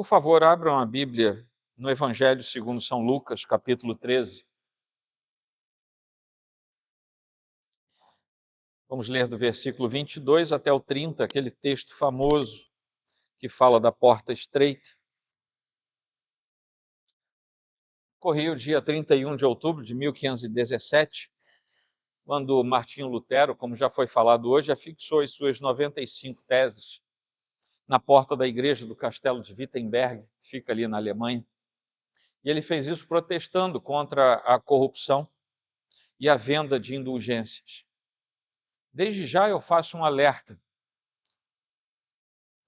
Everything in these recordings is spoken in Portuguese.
Por favor, abram a Bíblia no Evangelho segundo São Lucas, capítulo 13. Vamos ler do versículo 22 até o 30, aquele texto famoso que fala da porta estreita. Ocorreu o dia 31 de outubro de 1517, quando Martinho Lutero, como já foi falado hoje, afixou as suas 95 teses na porta da igreja do castelo de Wittenberg, que fica ali na Alemanha. E ele fez isso protestando contra a corrupção e a venda de indulgências. Desde já eu faço um alerta.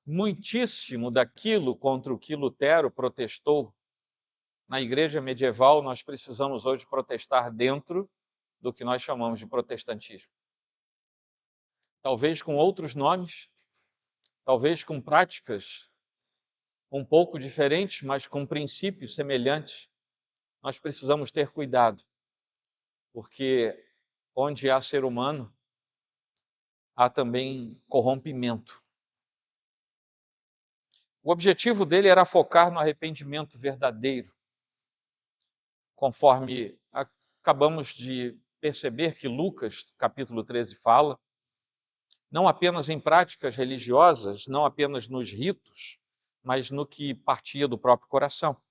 Muitíssimo daquilo contra o que Lutero protestou na igreja medieval, nós precisamos hoje protestar dentro do que nós chamamos de protestantismo. Talvez com outros nomes, talvez com práticas um pouco diferentes, mas com princípios semelhantes. Nós precisamos ter cuidado, porque onde há ser humano, há também corrompimento. O objetivo dele era focar no arrependimento verdadeiro, conforme acabamos de perceber que Lucas, capítulo 13, fala, não apenas em práticas religiosas, não apenas nos ritos, mas no que partia do próprio coração.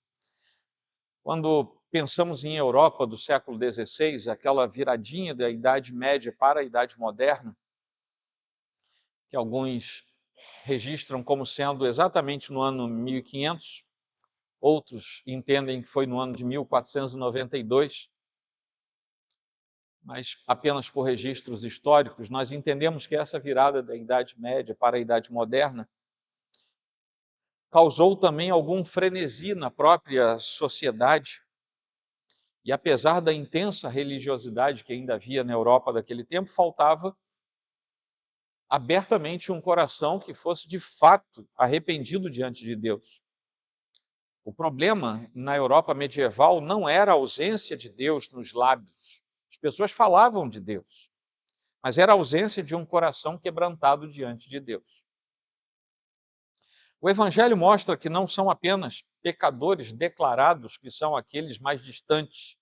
Quando pensamos em Europa do século XVI, aquela viradinha da Idade Média para a Idade Moderna, que alguns registram como sendo exatamente no ano 1500, outros entendem que foi no ano de 1492, mas apenas por registros históricos, nós entendemos que essa virada da Idade Média para a Idade Moderna causou também algum frenesi na própria sociedade. E apesar da intensa religiosidade que ainda havia na Europa daquele tempo, faltava abertamente um coração que fosse de fato arrependido diante de Deus. O problema na Europa medieval não era a ausência de Deus nos lábios. As pessoas falavam de Deus, mas era a ausência de um coração quebrantado diante de Deus. O Evangelho mostra que não são apenas pecadores declarados que são aqueles mais distantes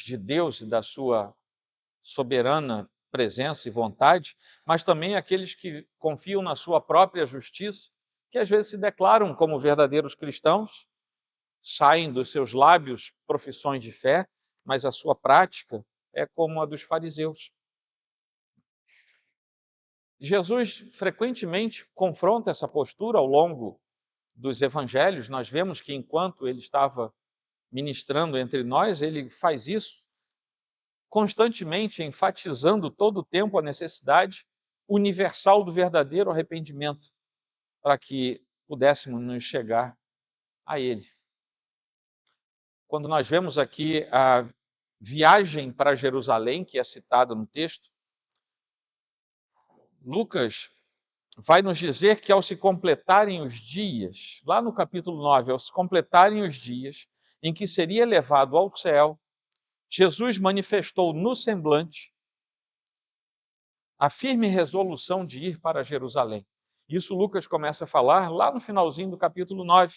de Deus e da sua soberana presença e vontade, mas também aqueles que confiam na sua própria justiça, que às vezes se declaram como verdadeiros cristãos, saem dos seus lábios profissões de fé, mas a sua prática é como a dos fariseus. Jesus frequentemente confronta essa postura ao longo dos evangelhos. Nós vemos que enquanto ele estava ministrando entre nós, ele faz isso constantemente, enfatizando todo o tempo a necessidade universal do verdadeiro arrependimento, para que pudéssemos nos chegar a ele. Quando nós vemos aqui a viagem para Jerusalém, que é citada no texto, Lucas vai nos dizer que ao se completarem os dias, lá no capítulo 9, ao se completarem os dias em que seria levado ao céu, Jesus manifestou no semblante a firme resolução de ir para Jerusalém. Isso Lucas começa a falar lá no finalzinho do capítulo 9.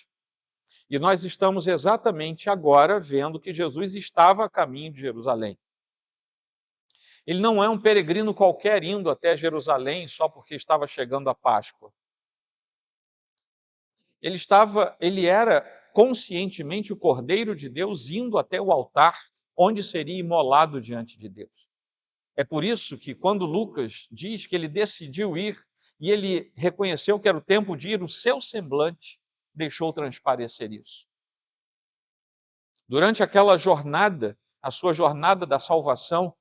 E nós estamos exatamente agora vendo que Jesus estava a caminho de Jerusalém. Ele não é um peregrino qualquer indo até Jerusalém só porque estava chegando a Páscoa. Ele era conscientemente o Cordeiro de Deus indo até o altar onde seria imolado diante de Deus. É por isso que quando Lucas diz que ele decidiu ir e ele reconheceu que era o tempo de ir, o seu semblante deixou transparecer isso. Durante aquela jornada, a sua jornada da salvação,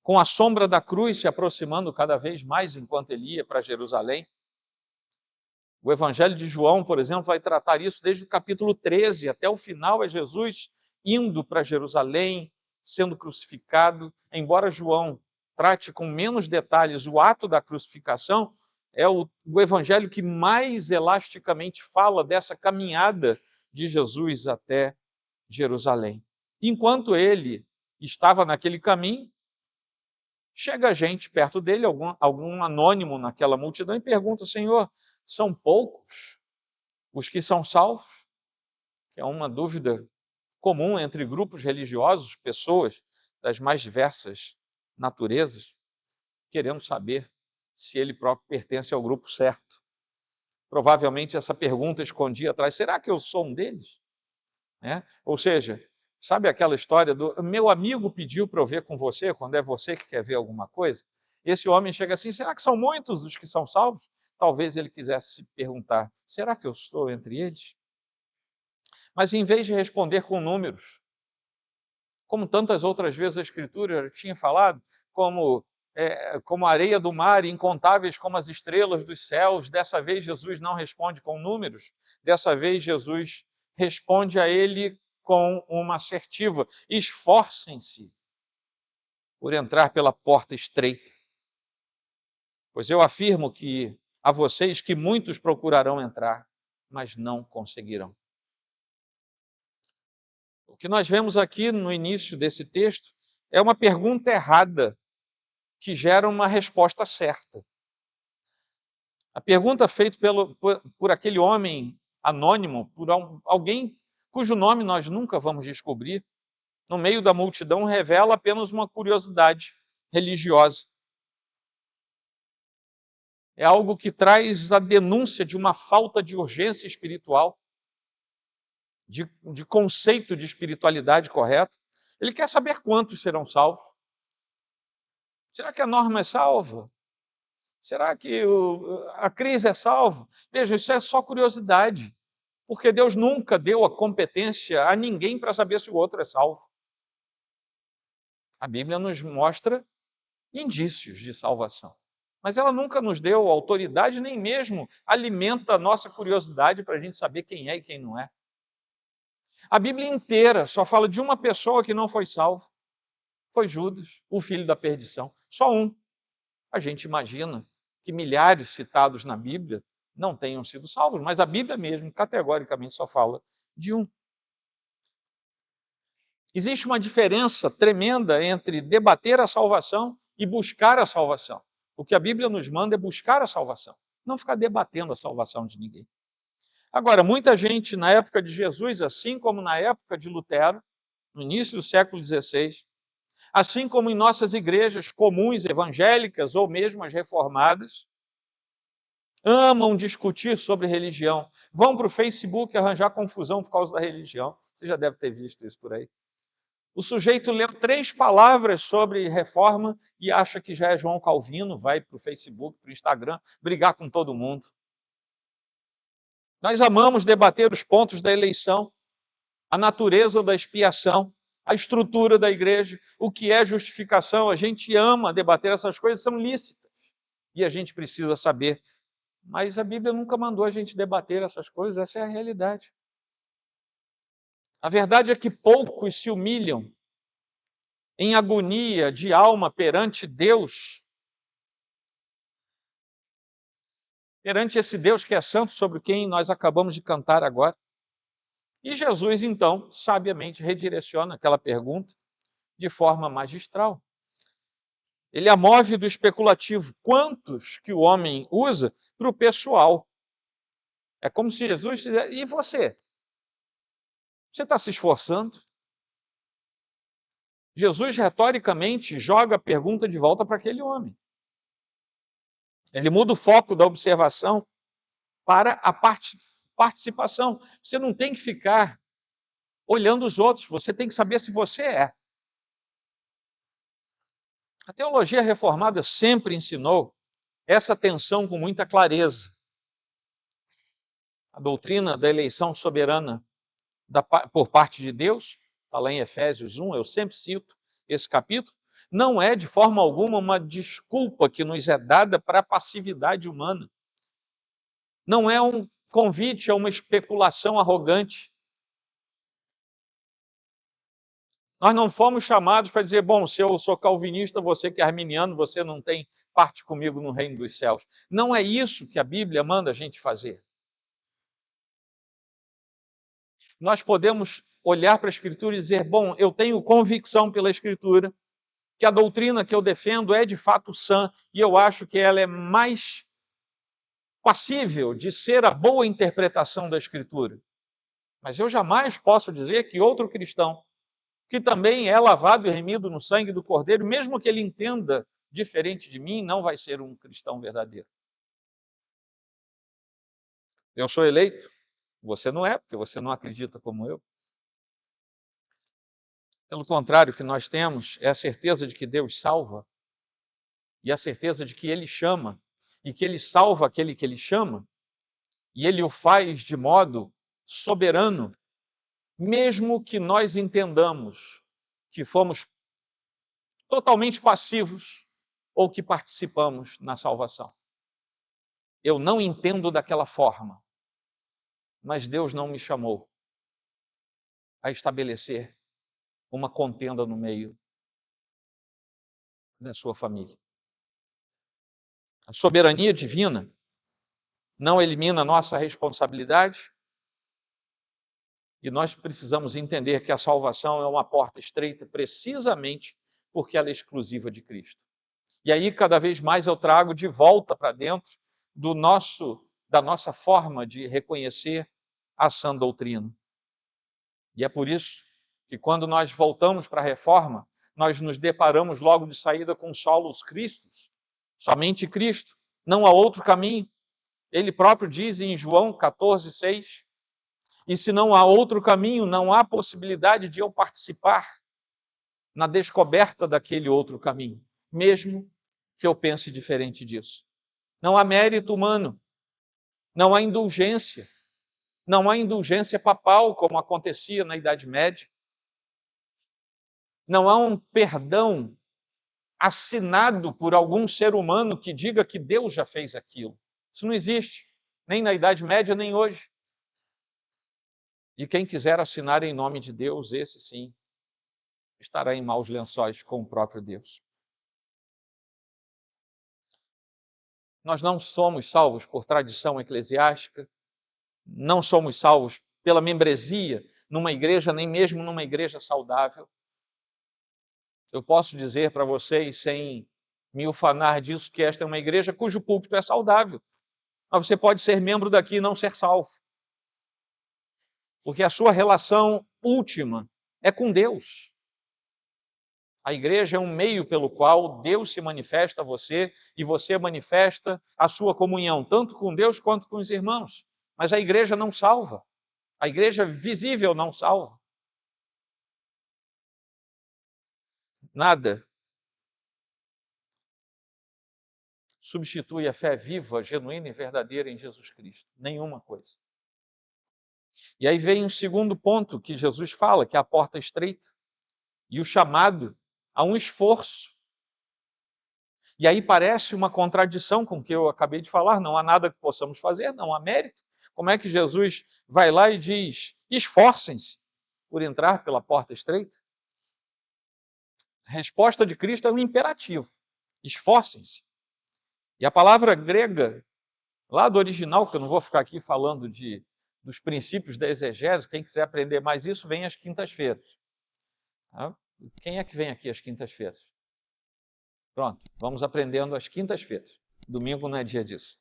com a sombra da cruz se aproximando cada vez mais enquanto ele ia para Jerusalém, o Evangelho de João, por exemplo, vai tratar isso desde o capítulo 13 até o final, é Jesus indo para Jerusalém, sendo crucificado. Embora João trate com menos detalhes o ato da crucificação, é o Evangelho que mais elasticamente fala dessa caminhada de Jesus até Jerusalém. Enquanto ele estava naquele caminho, chega gente perto dele, algum anônimo naquela multidão, e pergunta: Senhor, São poucos os que são salvos? Que é uma dúvida comum entre grupos religiosos, pessoas das mais diversas naturezas, querendo saber se ele próprio pertence ao grupo certo. Provavelmente essa pergunta escondia atrás, será que eu sou um deles? Ou seja, sabe aquela história do meu amigo pediu para eu ver com você, quando é você que quer ver alguma coisa? Esse homem chega assim, será que são muitos os que são salvos? Talvez ele quisesse se perguntar, será que eu estou entre eles? Mas em vez de responder com números, como tantas outras vezes a Escritura já tinha falado, como a areia do mar, incontáveis como as estrelas dos céus, dessa vez Jesus não responde com números, dessa vez Jesus responde a ele com uma assertiva: esforcem-se por entrar pela porta estreita, pois eu afirmo a vocês que muitos procurarão entrar, mas não conseguirão. O que nós vemos aqui no início desse texto é uma pergunta errada que gera uma resposta certa. A pergunta feita por aquele homem anônimo, por alguém cujo nome nós nunca vamos descobrir, no meio da multidão, revela apenas uma curiosidade religiosa. É algo que traz a denúncia de uma falta de urgência espiritual, de conceito de espiritualidade correto. Ele quer saber quantos serão salvos. Será que a Norma é salva? Será que a Cris é salva? Veja, isso é só curiosidade, porque Deus nunca deu a competência a ninguém para saber se o outro é salvo. A Bíblia nos mostra indícios de salvação, mas ela nunca nos deu autoridade, nem mesmo alimenta a nossa curiosidade para a gente saber quem é e quem não é. A Bíblia inteira só fala de uma pessoa que não foi salvo, foi Judas, o filho da perdição, só um. A gente imagina que milhares citados na Bíblia não tenham sido salvos, mas a Bíblia mesmo, categoricamente, só fala de um. Existe uma diferença tremenda entre debater a salvação e buscar a salvação. O que a Bíblia nos manda é buscar a salvação, não ficar debatendo a salvação de ninguém. Agora, muita gente na época de Jesus, assim como na época de Lutero, no início do século XVI, assim como em nossas igrejas comuns, evangélicas ou mesmo as reformadas, amam discutir sobre religião, vão para o Facebook arranjar confusão por causa da religião. Você já deve ter visto isso por aí. O sujeito leu 3 palavras sobre reforma e acha que já é João Calvino, vai para o Facebook, para o Instagram, brigar com todo mundo. Nós amamos debater os pontos da eleição, a natureza da expiação, a estrutura da igreja, o que é justificação. A gente ama debater essas coisas, são lícitas. E a gente precisa saber. Mas a Bíblia nunca mandou a gente debater essas coisas, essa é a realidade. A verdade é que poucos se humilham em agonia de alma perante Deus, perante esse Deus que é santo, sobre quem nós acabamos de cantar agora. E Jesus, então, sabiamente redireciona aquela pergunta de forma magistral. Ele a move do especulativo. Quantos que o homem usa para o pessoal? É como se Jesus dissesse, e você? Você está se esforçando? Jesus, retoricamente, joga a pergunta de volta para aquele homem. Ele muda o foco da observação para a participação. Você não tem que ficar olhando os outros, você tem que saber se você é. A teologia reformada sempre ensinou essa tensão com muita clareza. A doutrina da eleição soberana por parte de Deus, está lá em Efésios 1, eu sempre cito esse capítulo, não é de forma alguma uma desculpa que nos é dada para a passividade humana. Não é um convite a uma especulação arrogante. Nós não fomos chamados para dizer, bom, se eu sou calvinista, você que é arminiano, você não tem parte comigo no reino dos céus. Não é isso que a Bíblia manda a gente fazer. Nós podemos olhar para a Escritura e dizer, bom, eu tenho convicção pela Escritura, que a doutrina que eu defendo é de fato sã, e eu acho que ela é mais passível de ser a boa interpretação da Escritura. Mas eu jamais posso dizer que outro cristão, que também é lavado e remido no sangue do Cordeiro, mesmo que ele entenda diferente de mim, não vai ser um cristão verdadeiro. Eu sou eleito, você não é, porque você não acredita como eu. Pelo contrário, o que nós temos é a certeza de que Deus salva, e a certeza de que Ele chama, e que Ele salva aquele que Ele chama, e Ele o faz de modo soberano, mesmo que nós entendamos que fomos totalmente passivos ou que participamos na salvação. Eu não entendo daquela forma, mas Deus não me chamou a estabelecer uma contenda no meio da sua família. A soberania divina não elimina a nossa responsabilidade, e nós precisamos entender que a salvação é uma porta estreita precisamente porque ela é exclusiva de Cristo. E aí, cada vez mais eu trago de volta para dentro da nossa forma de reconhecer a sã doutrina. E é por isso que quando nós voltamos para a reforma, nós nos deparamos logo de saída com solos Cristos, somente Cristo, não há outro caminho. Ele próprio diz em João 14:6, e se não há outro caminho, não há possibilidade de eu participar na descoberta daquele outro caminho, mesmo que eu pense diferente disso. Não há mérito humano, não há indulgência papal, como acontecia na Idade Média. Não há um perdão assinado por algum ser humano que diga que Deus já fez aquilo. Isso não existe, nem na Idade Média, nem hoje. E quem quiser assinar em nome de Deus, esse sim, estará em maus lençóis com o próprio Deus. Nós não somos salvos por tradição eclesiástica, não somos salvos pela membresia numa igreja, nem mesmo numa igreja saudável. Eu posso dizer para vocês, sem me ufanar disso, que esta é uma igreja cujo púlpito é saudável. Mas você pode ser membro daqui e não ser salvo. Porque a sua relação última é com Deus. A igreja é um meio pelo qual Deus se manifesta a você e você manifesta a sua comunhão, tanto com Deus quanto com os irmãos. Mas a igreja não salva. A igreja visível não salva. Nada substitui a fé viva, genuína e verdadeira em Jesus Cristo. Nenhuma coisa. E aí vem um segundo ponto que Jesus fala, que é a porta estreita e o chamado a um esforço. E aí parece uma contradição com o que eu acabei de falar, não há nada que possamos fazer, não há mérito. Como é que Jesus vai lá e diz, esforcem-se por entrar pela porta estreita? A resposta de Cristo é um imperativo, esforcem-se. E a palavra grega, lá do original, que eu não vou ficar aqui falando dos princípios da exegese, quem quiser aprender mais isso, vem às quintas-feiras. Quem é que vem aqui às quintas-feiras? Pronto, vamos aprendendo às quintas-feiras. Domingo não é dia disso.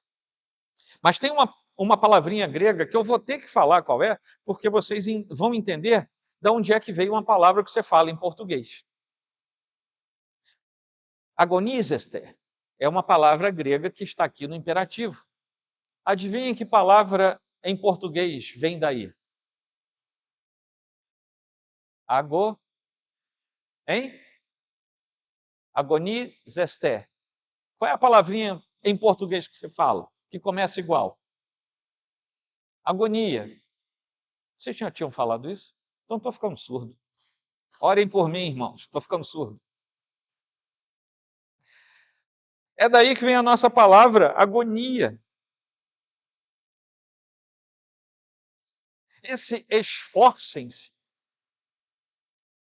Mas tem uma palavrinha grega que eu vou ter que falar qual é, porque vocês vão entender de onde é que veio uma palavra que você fala em português. Agonizeste é uma palavra grega que está aqui no imperativo. Adivinhem que palavra em português vem daí? Hein? Agonizeste. Qual é a palavrinha em português que você fala? Que começa igual? Agonia. Vocês já tinham falado isso? Então estou ficando surdo. Orem por mim, irmãos. Estou ficando surdo. É daí que vem a nossa palavra, agonia. Esse esforcem-se,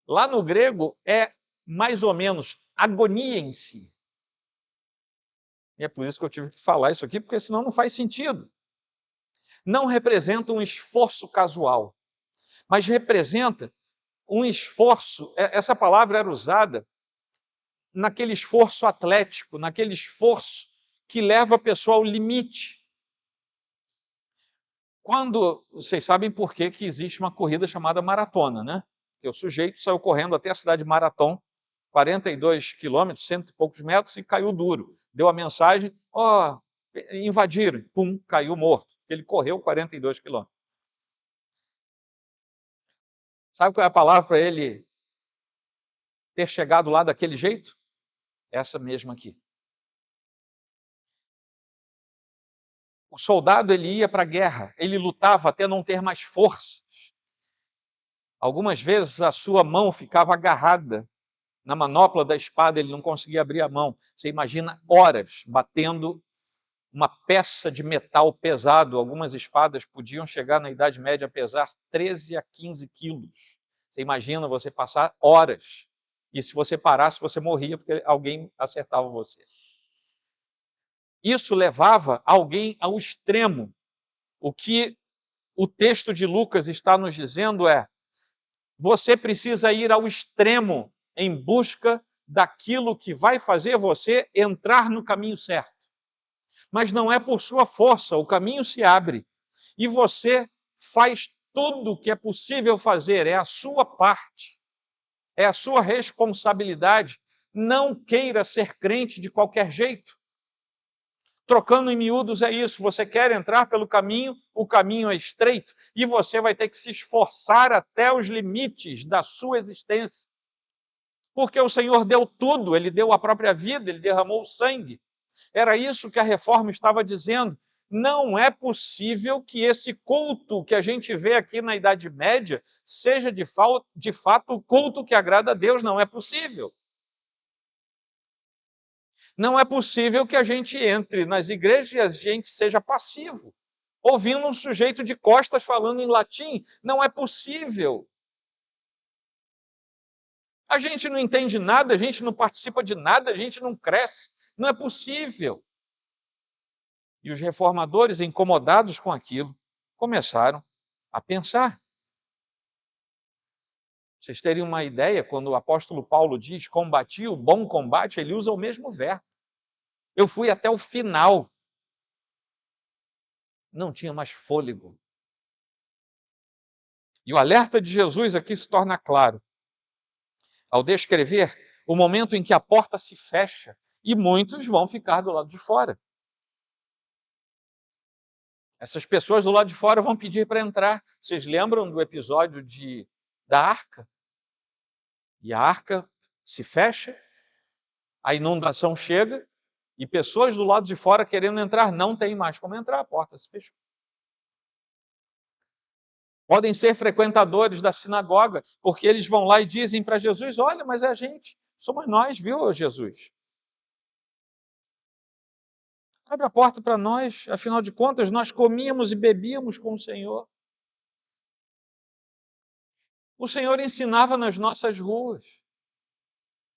lá no grego, é mais ou menos agoniem-se. E é por isso que eu tive que falar isso aqui, porque senão não faz sentido. Não representa um esforço casual, mas representa um esforço, essa palavra era usada naquele esforço atlético, naquele esforço que leva a pessoa ao limite. Quando, vocês sabem por que existe uma corrida chamada maratona, né? Que o sujeito saiu correndo até a cidade de Marathon, 42 quilômetros, cento e poucos metros, e caiu duro. Deu a mensagem, invadiram, pum, caiu morto. Ele correu 42 quilômetros. Sabe qual é a palavra para ele ter chegado lá daquele jeito? Essa mesma aqui. O soldado, ele ia para a guerra, ele lutava até não ter mais forças. Algumas vezes a sua mão ficava agarrada na manopla da espada, ele não conseguia abrir a mão. Você imagina horas batendo uma peça de metal pesado. Algumas espadas podiam chegar na Idade Média a pesar 13 a 15 quilos. Você imagina você passar horas. E se você parasse, você morria porque alguém acertava você. Isso levava alguém ao extremo. O que o texto de Lucas está nos dizendo é: você precisa ir ao extremo em busca daquilo que vai fazer você entrar no caminho certo. Mas não é por sua força, o caminho se abre e você faz tudo o que é possível fazer, é a sua parte, é a sua responsabilidade. Não queira ser crente de qualquer jeito. Trocando em miúdos é isso, você quer entrar pelo caminho, o caminho é estreito e você vai ter que se esforçar até os limites da sua existência. Porque o Senhor deu tudo, Ele deu a própria vida, Ele derramou o sangue. Era isso que a reforma estava dizendo. Não é possível que esse culto que a gente vê aqui na Idade Média seja de fato o culto que agrada a Deus. Não é possível. Não é possível que a gente entre nas igrejas e a gente seja passivo, ouvindo um sujeito de costas falando em latim. Não é possível. A gente não entende nada, a gente não participa de nada, a gente não cresce. Não é possível. E os reformadores, incomodados com aquilo, começaram a pensar. Vocês terem uma ideia, quando o apóstolo Paulo diz combati o bom combate, ele usa o mesmo verbo. Eu fui até o final. Não tinha mais fôlego. E o alerta de Jesus aqui se torna claro, ao descrever o momento em que a porta se fecha e muitos vão ficar do lado de fora. Essas pessoas do lado de fora vão pedir para entrar. Vocês lembram do episódio da arca? E a arca se fecha, a inundação chega e pessoas do lado de fora querendo entrar não tem mais como entrar, a porta se fechou. Podem ser frequentadores da sinagoga, porque eles vão lá e dizem para Jesus: olha, mas é a gente, somos nós, viu, Jesus? Abre a porta para nós, afinal de contas, nós comíamos e bebíamos com o Senhor. O Senhor ensinava nas nossas ruas.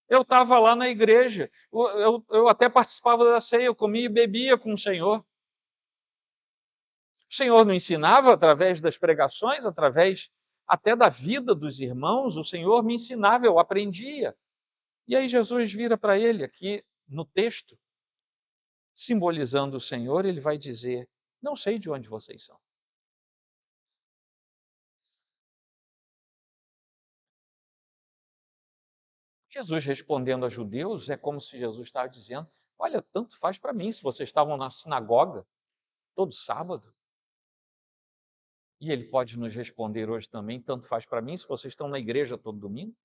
Eu estava lá na igreja, eu até participava da ceia, eu comia e bebia com o Senhor. O Senhor não ensinava através das pregações, através até da vida dos irmãos, o Senhor me ensinava, eu aprendia. E aí Jesus vira para ele aqui no texto, simbolizando o Senhor, ele vai dizer: não sei de onde vocês são. Jesus respondendo a judeus, é como se Jesus estava dizendo: olha, tanto faz para mim se vocês estavam na sinagoga todo sábado. E ele pode nos responder hoje também: tanto faz para mim se vocês estão na igreja todo domingo.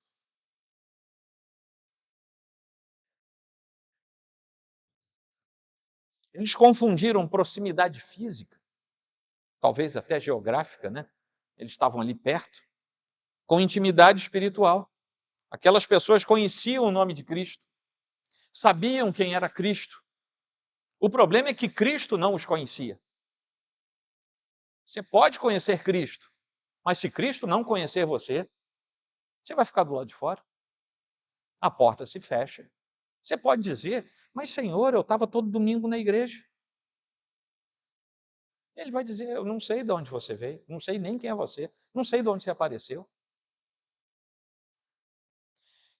Eles confundiram proximidade física, talvez até geográfica, né? Eles estavam ali perto, com intimidade espiritual. Aquelas pessoas conheciam o nome de Cristo, sabiam quem era Cristo. O problema é que Cristo não os conhecia. Você pode conhecer Cristo, mas se Cristo não conhecer você, você vai ficar do lado de fora. A porta se fecha. Você pode dizer: mas Senhor, eu estava todo domingo na igreja. Ele vai dizer: eu não sei de onde você veio, não sei nem quem é você, não sei de onde você apareceu.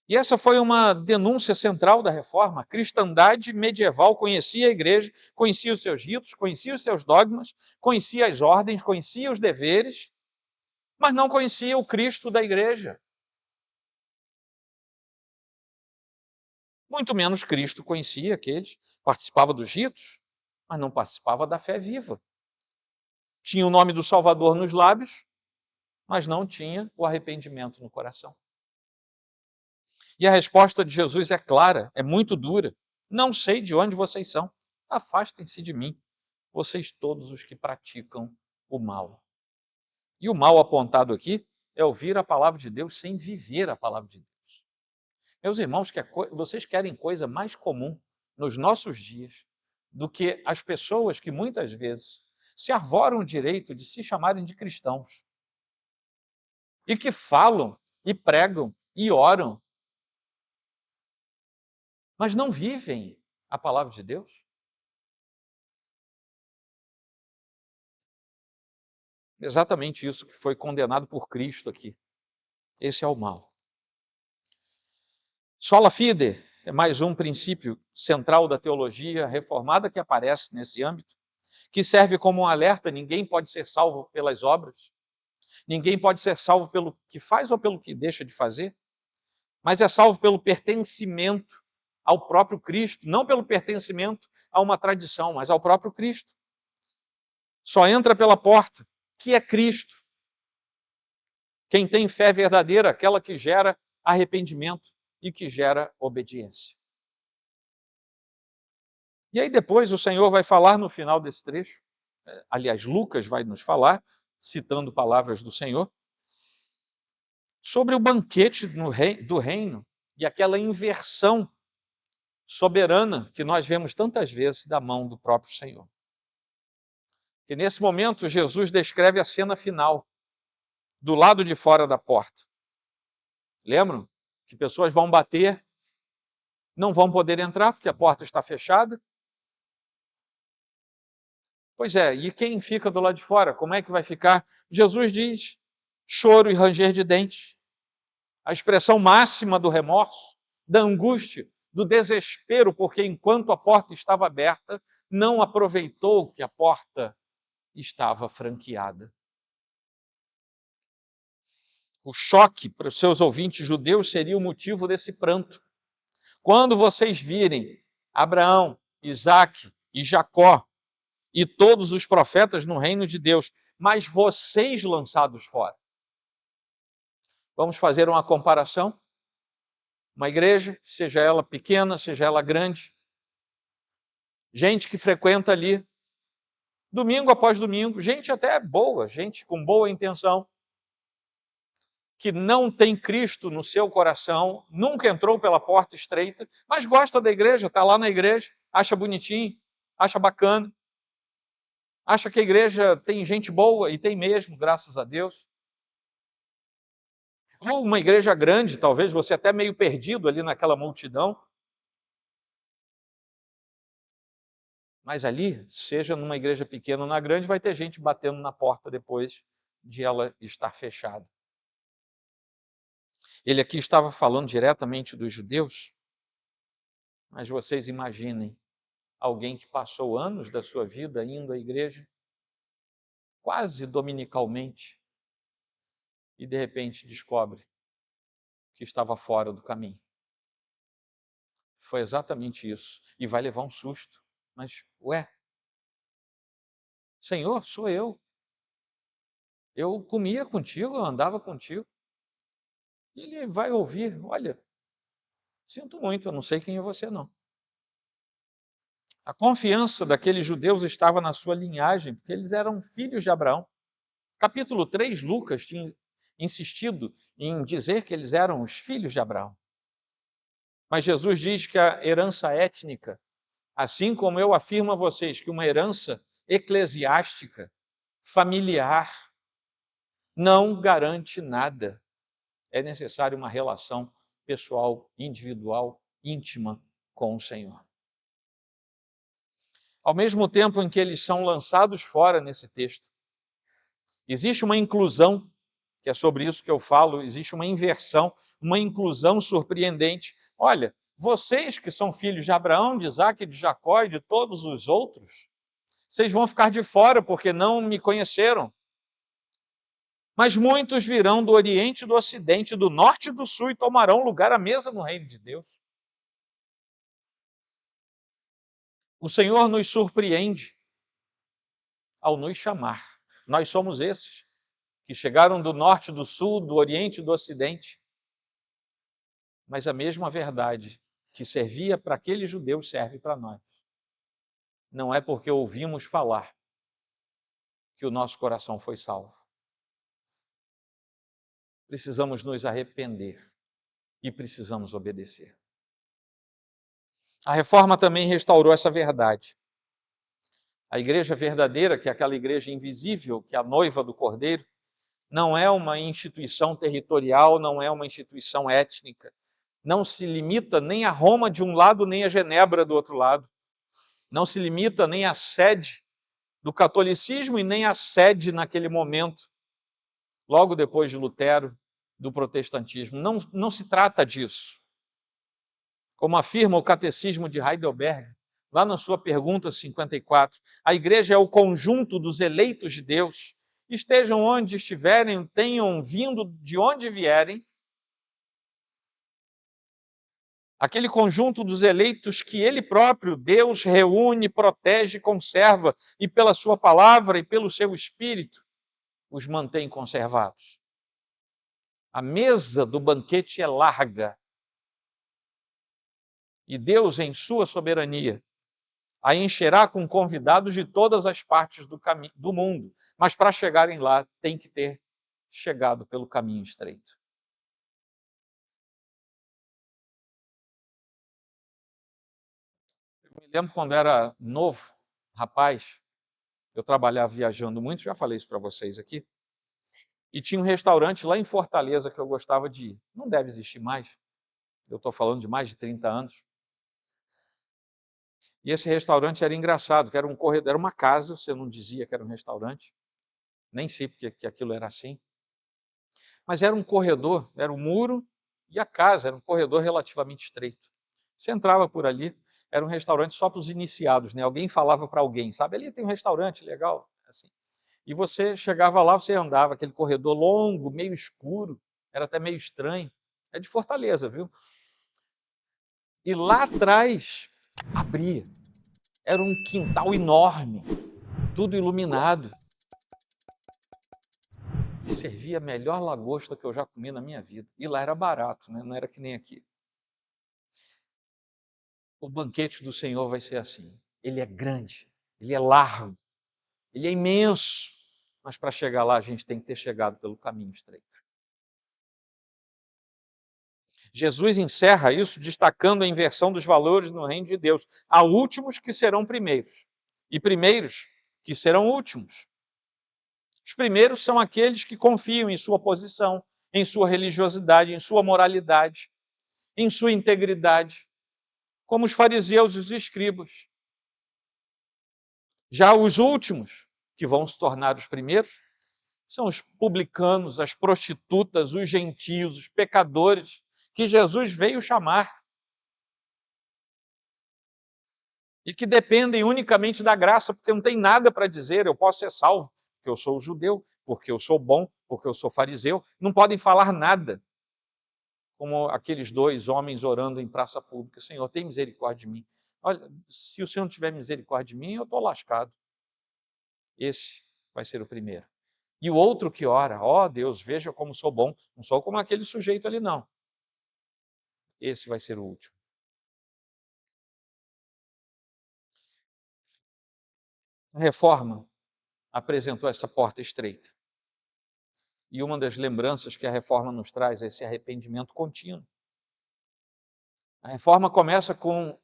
E essa foi uma denúncia central da reforma. A cristandade medieval conhecia a igreja, conhecia os seus ritos, conhecia os seus dogmas, conhecia as ordens, conhecia os deveres, mas não conhecia o Cristo da igreja. Muito menos Cristo conhecia aqueles, participava dos ritos, mas não participava da fé viva. Tinha o nome do Salvador nos lábios, mas não tinha o arrependimento no coração. E a resposta de Jesus é clara, é muito dura. Não sei de onde vocês são. Afastem-se de mim, vocês todos os que praticam o mal. E o mal apontado aqui é ouvir a palavra de Deus sem viver a palavra de Deus. Meus irmãos, vocês querem coisa mais comum nos nossos dias do que as pessoas que muitas vezes se arvoram o direito de se chamarem de cristãos e que falam e pregam e oram, mas não vivem a palavra de Deus? Exatamente isso que foi condenado por Cristo aqui. Esse é o mal. Sola fide é mais um princípio central da teologia reformada que aparece nesse âmbito, que serve como um alerta: ninguém pode ser salvo pelas obras, ninguém pode ser salvo pelo que faz ou pelo que deixa de fazer, mas é salvo pelo pertencimento ao próprio Cristo, não pelo pertencimento a uma tradição, mas ao próprio Cristo. Só entra pela porta, que é Cristo. Quem tem fé verdadeira, aquela que gera arrependimento e que gera obediência. E aí depois o Senhor vai falar no final desse trecho, aliás, Lucas vai nos falar, citando palavras do Senhor, sobre o banquete do reino e aquela inversão soberana que nós vemos tantas vezes da mão do próprio Senhor. E nesse momento Jesus descreve a cena final, do lado de fora da porta. Lembram que pessoas vão bater, não vão poder entrar porque a porta está fechada? Pois é, e quem fica do lado de fora, como é que vai ficar? Jesus diz: choro e ranger de dentes. A expressão máxima do remorso, da angústia, do desespero, porque enquanto a porta estava aberta, não aproveitou que a porta estava franqueada. O choque para os seus ouvintes judeus seria o motivo desse pranto. Quando vocês virem Abraão, Isaque e Jacó e todos os profetas no reino de Deus, mas vocês lançados fora. Vamos fazer uma comparação? Uma igreja, seja ela pequena, seja ela grande, gente que frequenta ali, domingo após domingo, gente até boa, gente com boa intenção, que não tem Cristo no seu coração, nunca entrou pela porta estreita, mas gosta da igreja, está lá na igreja, acha bonitinho, acha bacana, acha que a igreja tem gente boa, e tem mesmo, graças a Deus. Ou uma igreja grande, talvez você até meio perdido ali naquela multidão. Mas ali, seja numa igreja pequena ou na grande, vai ter gente batendo na porta depois de ela estar fechada. Ele aqui estava falando diretamente dos judeus, mas vocês imaginem alguém que passou anos da sua vida indo à igreja, quase dominicalmente, e de repente descobre que estava fora do caminho. Foi exatamente isso. E vai levar um susto. Mas, Senhor, sou eu. Eu comia contigo, eu andava contigo. E ele vai ouvir: olha, sinto muito, eu não sei quem é você não. A confiança daqueles judeus estava na sua linhagem, porque eles eram filhos de Abraão. Capítulo 3, Lucas tinha insistido em dizer que eles eram os filhos de Abraão. Mas Jesus diz que a herança étnica, assim como eu afirmo a vocês que uma herança eclesiástica, familiar, não garante nada. É necessário uma relação pessoal, individual, íntima com o Senhor. Ao mesmo tempo em que eles são lançados fora nesse texto, existe uma inclusão, que é sobre isso que eu falo, existe uma inversão, uma inclusão surpreendente. Olha, vocês que são filhos de Abraão, de Isaque, de Jacó e de todos os outros, vocês vão ficar de fora porque não me conheceram. Mas muitos virão do Oriente e do Ocidente, do Norte e do Sul, e tomarão lugar à mesa no reino de Deus. O Senhor nos surpreende ao nos chamar. Nós somos esses que chegaram do Norte, do Sul, do Oriente e do Ocidente. Mas a mesma verdade que servia para aqueles judeus serve para nós. Não é porque ouvimos falar que o nosso coração foi salvo. Precisamos nos arrepender e precisamos obedecer. A reforma também restaurou essa verdade. A igreja verdadeira, que é aquela igreja invisível, que é a noiva do Cordeiro, não é uma instituição territorial, não é uma instituição étnica. Não se limita nem a Roma de um lado, nem a Genebra do outro lado. Não se limita nem à sede do catolicismo e nem à sede naquele momento, logo depois de Lutero, do protestantismo. Não se trata disso. Como afirma o Catecismo de Heidelberg, lá na sua pergunta 54, a igreja é o conjunto dos eleitos de Deus, estejam onde estiverem, tenham vindo de onde vierem, aquele conjunto dos eleitos que ele próprio, Deus, reúne, protege, conserva, e pela sua palavra e pelo seu Espírito, os mantém conservados. A mesa do banquete é larga, e Deus, em sua soberania, a encherá com convidados de todas as partes do mundo. Mas para chegarem lá, tem que ter chegado pelo caminho estreito. Eu me lembro quando era novo, rapaz, eu trabalhava viajando muito, já falei isso para vocês aqui, e tinha um restaurante lá em Fortaleza que eu gostava de ir. Não deve existir mais, eu estou falando de mais de 30 anos. E esse restaurante era engraçado, que era um corredor, era uma casa, você não dizia que era um restaurante, nem sei porque que aquilo era assim, mas era um corredor, era o muro e a casa, era um corredor relativamente estreito. Você entrava por ali, era um restaurante só para os iniciados, né? Alguém falava para alguém, sabe? Ali tem um restaurante legal, assim. E você chegava lá, você andava, aquele corredor longo, meio escuro, era até meio estranho. É de Fortaleza, viu? E lá atrás, abria. Era um quintal enorme, tudo iluminado. E servia a melhor lagosta que eu já comi na minha vida. E lá era barato, né? Não era que nem aqui. O banquete do Senhor vai ser assim. Ele é grande, ele é largo, ele é imenso. Mas para chegar lá, a gente tem que ter chegado pelo caminho estreito. Jesus encerra isso destacando a inversão dos valores no reino de Deus. Há últimos que serão primeiros, e primeiros que serão últimos. Os primeiros são aqueles que confiam em sua posição, em sua religiosidade, em sua moralidade, em sua integridade, como os fariseus e os escribas. Já os últimos, que vão se tornar os primeiros, são os publicanos, as prostitutas, os gentios, os pecadores, que Jesus veio chamar. E que dependem unicamente da graça, porque não tem nada para dizer, eu posso ser salvo, porque eu sou judeu, porque eu sou bom, porque eu sou fariseu. Não podem falar nada. Como aqueles dois homens orando em praça pública: Senhor, tem misericórdia de mim. Olha, se o Senhor não tiver misericórdia de mim, eu estou lascado. Esse vai ser o primeiro. E o outro que ora: ó Deus, veja como sou bom. Não sou como aquele sujeito ali, não. Esse vai ser o último. A reforma apresentou essa porta estreita. E uma das lembranças que a reforma nos traz é esse arrependimento contínuo. A reforma começa com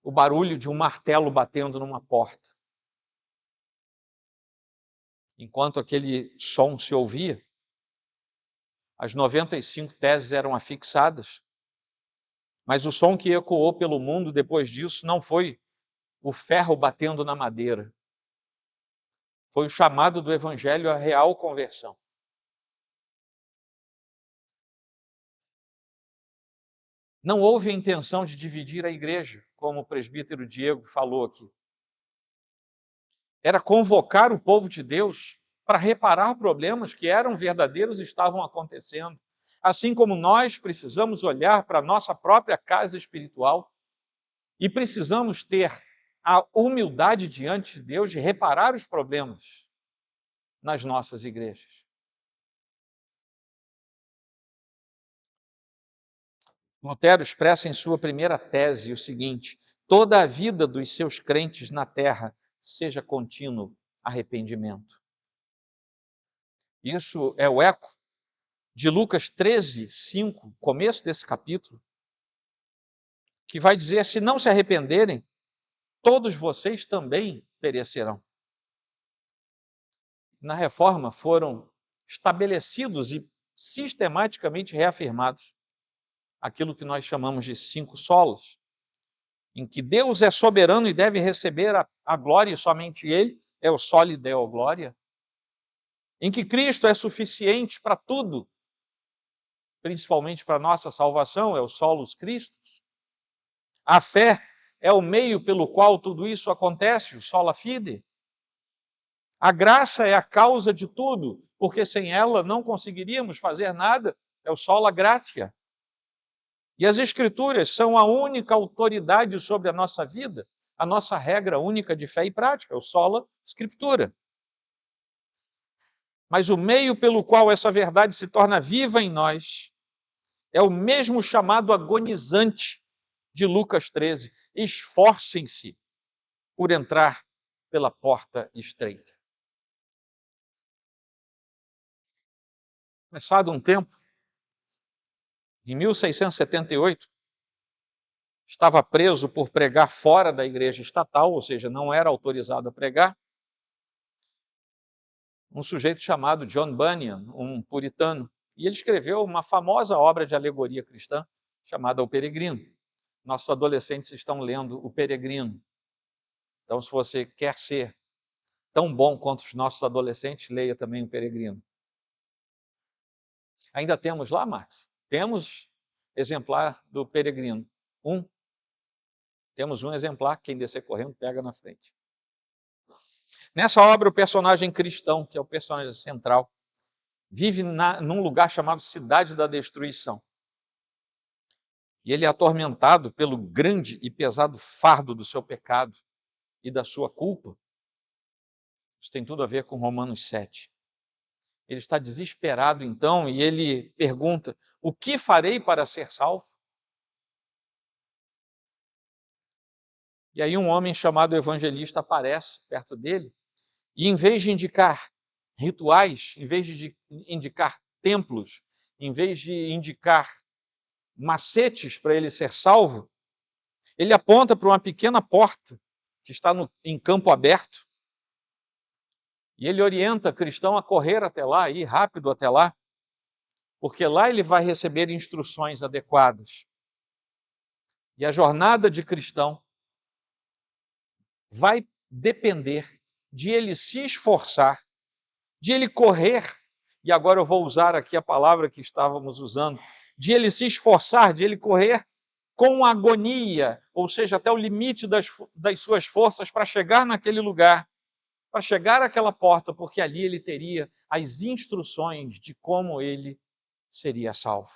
o barulho de um martelo batendo numa porta. Enquanto aquele som se ouvia, as 95 teses eram afixadas, mas o som que ecoou pelo mundo depois disso não foi o ferro batendo na madeira, foi o chamado do Evangelho à real conversão. Não houve a intenção de dividir a igreja, como o presbítero Diego falou aqui. Era convocar o povo de Deus para reparar problemas que eram verdadeiros e estavam acontecendo. Assim como nós precisamos olhar para a nossa própria casa espiritual e precisamos ter a humildade diante de Deus de reparar os problemas nas nossas igrejas. Lutero expressa em sua primeira tese o seguinte: toda a vida dos seus crentes na terra seja contínuo arrependimento. Isso é o eco de Lucas 13, 5, começo desse capítulo, que vai dizer: se não se arrependerem, todos vocês também perecerão. Na reforma foram estabelecidos e sistematicamente reafirmados aquilo que nós chamamos de 5 solas, em que Deus é soberano e deve receber a glória, e somente Ele é o soli deo glória, em que Cristo é suficiente para tudo, principalmente para a nossa salvação, é o solus Christus. A fé é o meio pelo qual tudo isso acontece, o sola fide. A graça é a causa de tudo, porque sem ela não conseguiríamos fazer nada, é o sola gratia. E as Escrituras são a única autoridade sobre a nossa vida, a nossa regra única de fé e prática, o sola Scriptura. Mas o meio pelo qual essa verdade se torna viva em nós é o mesmo chamado agonizante de Lucas 13. Esforcem-se por entrar pela porta estreita. Passado um tempo, em 1678, estava preso por pregar fora da igreja estatal, ou seja, não era autorizado a pregar, um sujeito chamado John Bunyan, um puritano, e ele escreveu uma famosa obra de alegoria cristã chamada O Peregrino. Nossos adolescentes estão lendo O Peregrino. Então, se você quer ser tão bom quanto os nossos adolescentes, leia também O Peregrino. Ainda temos lá, Max? Temos exemplar do Peregrino. Temos um exemplar, quem descer correndo pega na frente. Nessa obra, o personagem cristão, que é o personagem central, vive num lugar chamado Cidade da Destruição. E ele é atormentado pelo grande e pesado fardo do seu pecado e da sua culpa. Isso tem tudo a ver com Romanos 7. Ele está desesperado, então, e ele pergunta: o que farei para ser salvo? E aí um homem chamado evangelista aparece perto dele, e em vez de indicar rituais, em vez de indicar templos, em vez de indicar macetes para ele ser salvo, ele aponta para uma pequena porta que está em campo aberto, e ele orienta o cristão a correr até lá, a ir rápido até lá, porque lá ele vai receber instruções adequadas. E a jornada de cristão vai depender de ele se esforçar, de ele correr, e agora eu vou usar aqui a palavra que estávamos usando, de ele se esforçar, de ele correr com agonia, ou seja, até o limite das suas forças para chegar naquele lugar, para chegar àquela porta, porque ali ele teria as instruções de como ele seria salvo.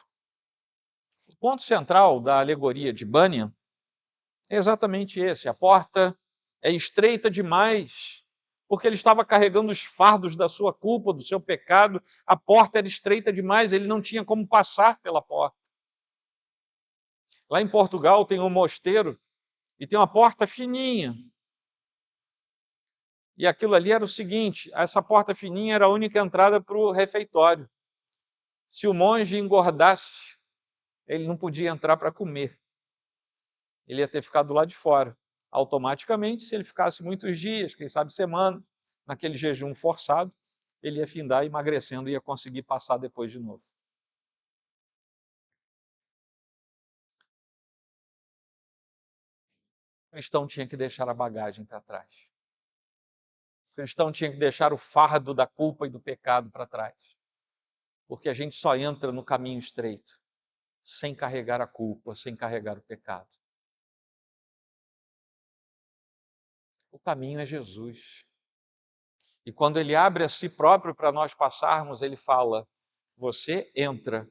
O ponto central da alegoria de Bunyan é exatamente esse: a porta é estreita demais, porque ele estava carregando os fardos da sua culpa, do seu pecado, a porta era estreita demais, ele não tinha como passar pela porta. Lá em Portugal tem um mosteiro e tem uma porta fininha. E aquilo ali era o seguinte: essa porta fininha era a única entrada para o refeitório. Se o monge engordasse, ele não podia entrar para comer. Ele ia ter ficado lá de fora. Automaticamente, se ele ficasse muitos dias, quem sabe semanas, naquele jejum forçado, ele ia findar emagrecendo e ia conseguir passar depois de novo. O cristão tinha que deixar a bagagem para trás. O cristão tinha que deixar o fardo da culpa e do pecado para trás. Porque a gente só entra no caminho estreito sem carregar a culpa, sem carregar o pecado. O caminho é Jesus. E quando ele abre a si próprio para nós passarmos, ele fala: você entra,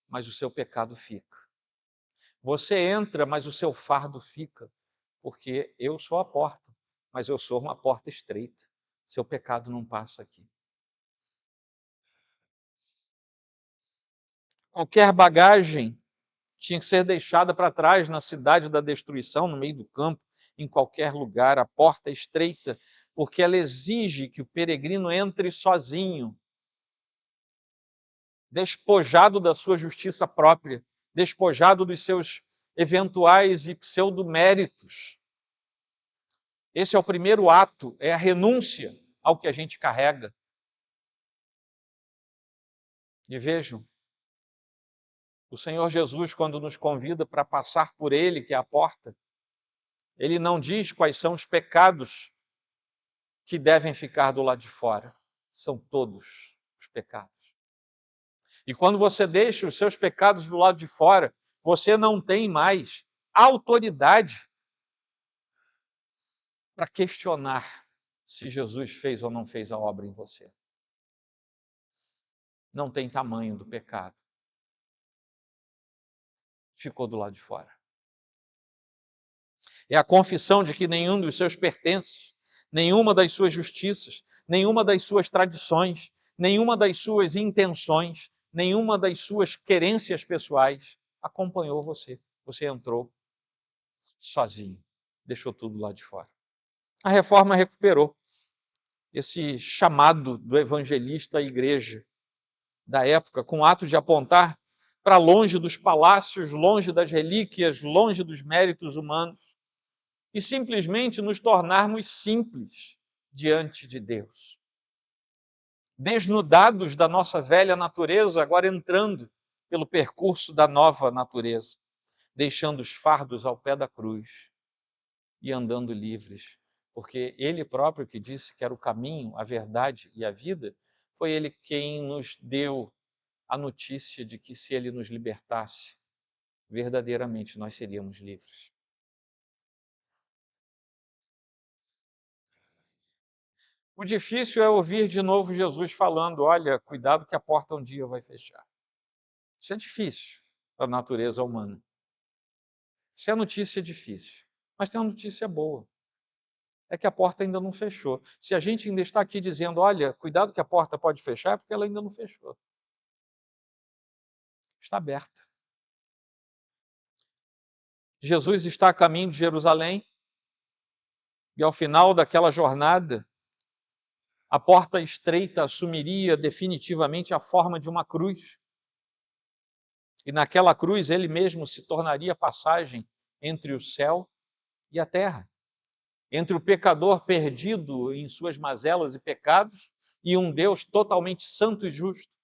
mas o seu pecado fica. Você entra, mas o seu fardo fica, porque eu sou a porta, mas eu sou uma porta estreita. Seu pecado não passa aqui. Qualquer bagagem tinha que ser deixada para trás na cidade da destruição, no meio do campo, em qualquer lugar. A porta é estreita, porque ela exige que o peregrino entre sozinho, despojado da sua justiça própria, despojado dos seus eventuais e pseudo-méritos. Esse é o primeiro ato, é a renúncia ao que a gente carrega. E vejam, o Senhor Jesus, quando nos convida para passar por Ele, que é a porta, Ele não diz quais são os pecados que devem ficar do lado de fora. São todos os pecados. E quando você deixa os seus pecados do lado de fora, você não tem mais autoridade para questionar se Jesus fez ou não fez a obra em você. Não tem tamanho do pecado. Ficou do lado de fora. É a confissão de que nenhum dos seus pertences, nenhuma das suas justiças, nenhuma das suas tradições, nenhuma das suas intenções, nenhuma das suas querências pessoais acompanhou você. Você entrou sozinho, deixou tudo lá de fora. A reforma recuperou esse chamado do evangelista à igreja da época, com o ato de apontar para longe dos palácios, longe das relíquias, longe dos méritos humanos, e simplesmente nos tornarmos simples diante de Deus. Desnudados da nossa velha natureza, agora entrando pelo percurso da nova natureza, deixando os fardos ao pé da cruz e andando livres, porque Ele próprio que disse que era o caminho, a verdade e a vida, foi Ele quem nos deu a notícia de que se Ele nos libertasse, verdadeiramente nós seríamos livres. O difícil é ouvir de novo Jesus falando: olha, cuidado que a porta um dia vai fechar. Isso é difícil para a natureza humana. Isso é notícia difícil. Mas tem uma notícia boa. É que a porta ainda não fechou. Se a gente ainda está aqui dizendo: olha, cuidado que a porta pode fechar, é porque ela ainda não fechou. Está aberta. Jesus está a caminho de Jerusalém e ao final daquela jornada, a porta estreita assumiria definitivamente a forma de uma cruz. E naquela cruz ele mesmo se tornaria passagem entre o céu e a terra, entre o pecador perdido em suas mazelas e pecados e um Deus totalmente santo e justo.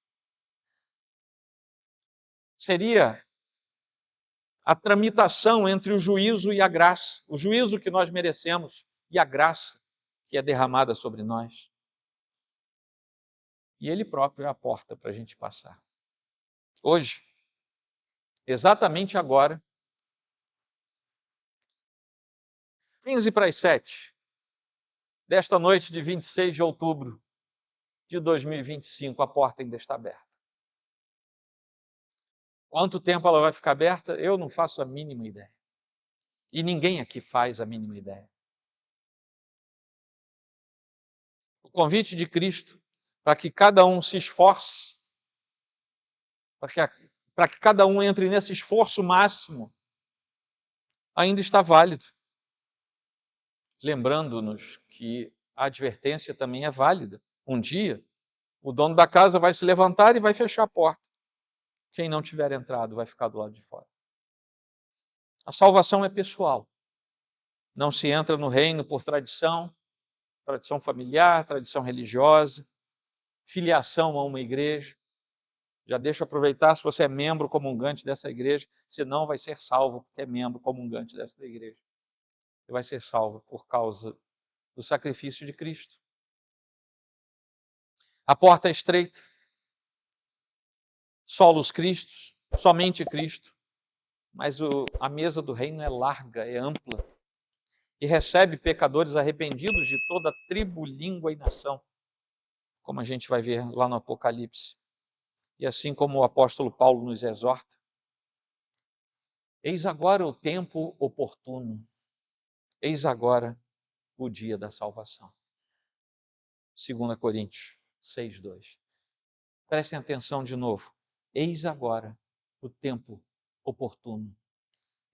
Seria a tramitação entre o juízo e a graça, o juízo que nós merecemos e a graça que é derramada sobre nós. E Ele próprio é a porta para a gente passar. Hoje, exatamente agora, 6:15 desta noite de 26 de outubro de 2025, a porta ainda está aberta. Quanto tempo ela vai ficar aberta? Eu não faço a mínima ideia. E ninguém aqui faz a mínima ideia. O convite de Cristo para que cada um se esforce, para que cada um entre nesse esforço máximo, ainda está válido. Lembrando-nos que a advertência também é válida. Um dia, o dono da casa vai se levantar e vai fechar a porta. Quem não tiver entrado vai ficar do lado de fora. A salvação é pessoal. Não se entra no reino por tradição familiar, tradição religiosa, filiação a uma igreja. Já deixa eu aproveitar, se você é membro comungante dessa igreja, você não vai ser salvo porque é membro comungante dessa igreja. Você vai ser salvo por causa do sacrifício de Cristo. A porta é estreita. Solos Cristos, somente Cristo, mas a mesa do reino é larga, é ampla, e recebe pecadores arrependidos de toda tribo, língua e nação, como a gente vai ver lá no Apocalipse. E assim como o apóstolo Paulo nos exorta, eis agora o tempo oportuno, eis agora o dia da salvação. 2 Coríntios 6:2. Prestem atenção de novo. Eis agora o tempo oportuno.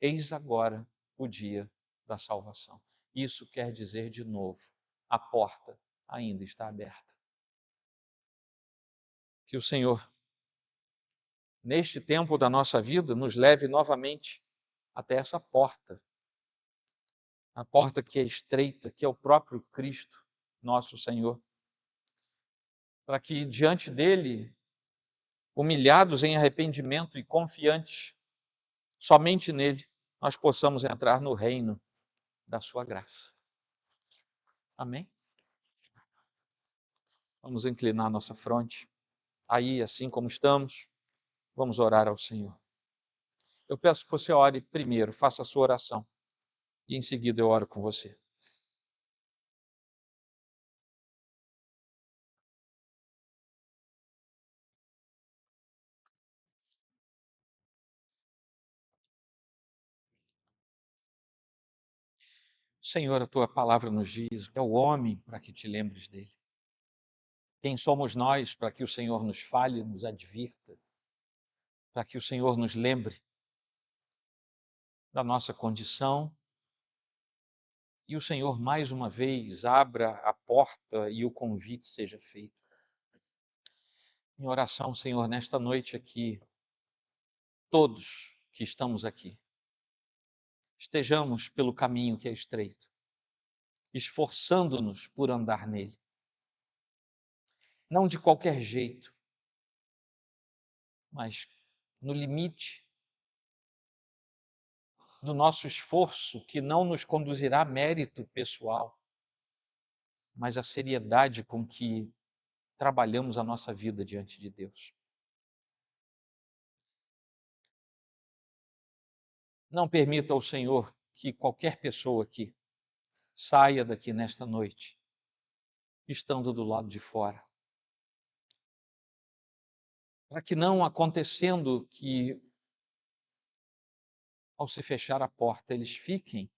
Eis agora o dia da salvação. Isso quer dizer de novo, a porta ainda está aberta. Que o Senhor, neste tempo da nossa vida, nos leve novamente até essa porta. A porta que é estreita, que é o próprio Cristo, nosso Senhor. Para que diante dele, humilhados em arrependimento e confiantes, somente nele, nós possamos entrar no reino da sua graça. Amém? Vamos inclinar nossa fronte. Aí, assim como estamos, vamos orar ao Senhor. Eu peço que você ore primeiro, faça a sua oração. E em seguida eu oro com você. Senhor, a tua palavra nos diz que é o homem para que te lembres dele. Quem somos nós para que o Senhor nos fale, nos advirta, para que o Senhor nos lembre da nossa condição e o Senhor, mais uma vez, abra a porta e o convite seja feito. Em oração, Senhor, nesta noite aqui, todos que estamos aqui, estejamos pelo caminho que é estreito, esforçando-nos por andar nele. Não de qualquer jeito, mas no limite do nosso esforço, que não nos conduzirá a mérito pessoal, mas a seriedade com que trabalhamos a nossa vida diante de Deus. Não permita ao Senhor que qualquer pessoa aqui saia daqui nesta noite, estando do lado de fora. Para que não acontecendo que, ao se fechar a porta, eles fiquem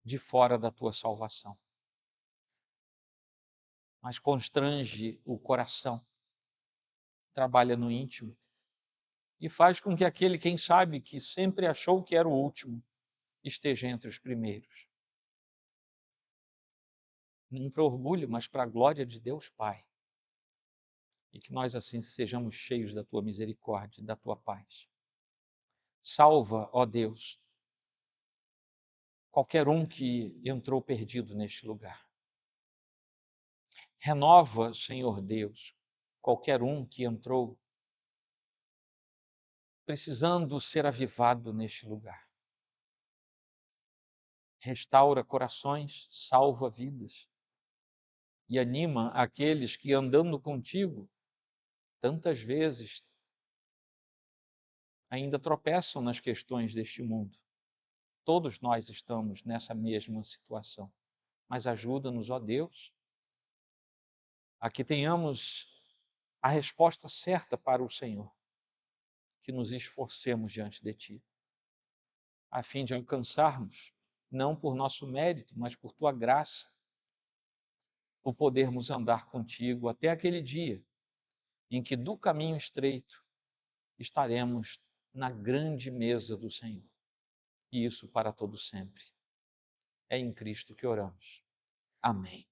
de fora da tua salvação. Mas constrange o coração, trabalha no íntimo e faz com que aquele, quem sabe, que sempre achou que era o último, esteja entre os primeiros. Não para orgulho, mas para a glória de Deus Pai. E que nós assim sejamos cheios da tua misericórdia, da tua paz. Salva, ó Deus, qualquer um que entrou perdido neste lugar. Renova, Senhor Deus, qualquer um que entrou precisando ser avivado neste lugar. Restaura corações, salva vidas e anima aqueles que, andando contigo, tantas vezes ainda tropeçam nas questões deste mundo. Todos nós estamos nessa mesma situação, mas ajuda-nos, ó Deus, a que tenhamos a resposta certa para o Senhor, que nos esforcemos diante de Ti, a fim de alcançarmos, não por nosso mérito, mas por Tua graça, o podermos andar contigo até aquele dia em que do caminho estreito estaremos na grande mesa do Senhor. E isso para todo sempre. É em Cristo que oramos. Amém.